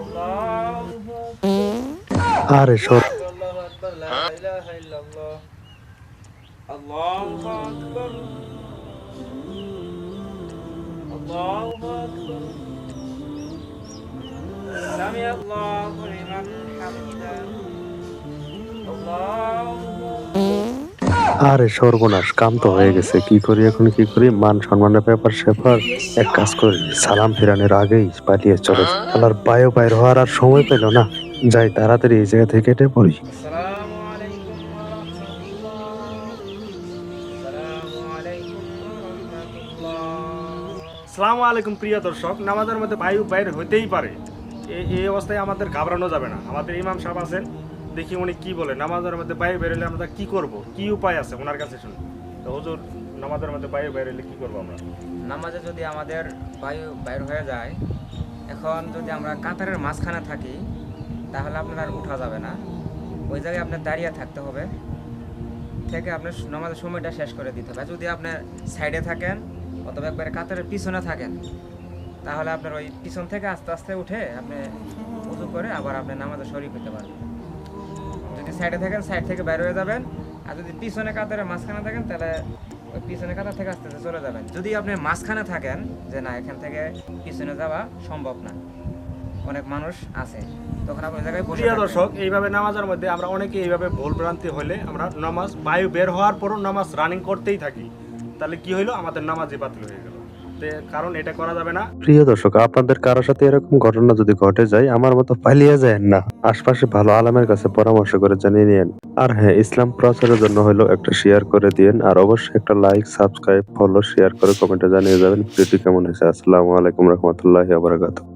আল্লাহু আকবার। আরে সর আল্লাহু আকবার, লা ইলাহা ইল্লাল্লাহ। আল্লাহু আকবার, আল্লাহু আকবার। সামি আল্লাহু লিমান হামিদা। আল্লাহু আকবার। আরে সর্বনাশ, কাম তো হয়ে গেছে। কি করি এখন, কি করি? মান সম্মানের ব্যাপার স্যাপার। এক কাজ করি, সালাম ফেরানোর আগেই পালিয়ে চলে যাই। শালার বায়ু বাইর হওয়ার আর সময় পেল না। যাই তাড়াতাড়ি এই জায়গা থেকে কেটে পড়ি। আসসালামু আলাইকুম ওয়া রাহমাতুল্লাহ। আসসালামু আলাইকুম ওয়া রাহমাতুল্লাহ। আসসালামু আলাইকুম প্রিয় দর্শক, নামাজের মধ্যে বায়ু বাইর হইতেই পারে। এই অবস্থায় আমাদের ঘাবড়ানো যাবে না। আমাদের ইমাম সাহেব আছেন, দেখি উনি কি বলে। নামাজের মধ্যে বায়ু বের হলে আমরা কি করব, কি উপায় আছে ওনার কাছে শুনি। তো হুজুর, নামাজের মধ্যে বায়ু বের হলে কি করবো আমরা? নামাজে যদি আমাদের বায়ু বাইর হয়ে যায়, এখন যদি আমরা কাতারের মাঝখানে থাকি, তাহলে আপনার আর উঠা যাবে না। ওই জায়গায় আপনার দাঁড়িয়ে থাকতে হবে, থেকে আপনার নামাজের সময়টা শেষ করে দিতে হবে। যদি আপনার সাইডে থাকেন অথবা একবারে কাতারের পিছনে থাকেন, তাহলে আপনার ওই পিছন থেকে আস্তে আস্তে উঠে আপনি উজু করে আবার আপনি নামাজে শরীক হতে পারবেন। যদি সাইডে থাকেন, সাইড থেকে বাইরে হয়ে যাবেন। আর যদি পিছনে কাতারের মাঝখানে থাকেন, তাহলে ওই পিছনে কাতার থেকে আস্তে আস্তে চলে যাবেন। যদি আপনি মাঝখানে থাকেন, যে না এখান থেকে পিছনে যাওয়া সম্ভব না, অনেক মানুষ আছে, তখন আপনি ওই জায়গায় বসে প্রিয় থাকবেন। দর্শক, এইভাবে নামাজের মধ্যে আমরা অনেকে এইভাবে ভুল ভ্রান্তি হলে আমরা নামাজ বায়ু বের হওয়ার পরও নামাজ রানিং করতেই থাকি। তাহলে কি হইলো, আমাদের নামাজই বাতিল হয়ে গেল। কারণ এটা করা যাবে না। প্রিয় দর্শক, আপনাদের কারোর সাথে এরকম ঘটনা যদি ঘটে যায়, আমার মতো পালিয়ে যায় না। আশপাশে ভালো আলেমের কাছে পরামর্শ করে জানিয়ে নিন। আর হ্যাঁ, ইসলাম প্রচারের জন্য হলো একটা শেয়ার করে দিন। আর অবশ্যই একটা লাইক, সাবস্ক্রাইব, ফলো, শেয়ার করে কমেন্টে জানিয়ে যাবেন ভিডিওটি কেমন হয়েছে। আসসালামু আলাইকুম রহমতুল্লাহি ওয়া বারাকাতুহু।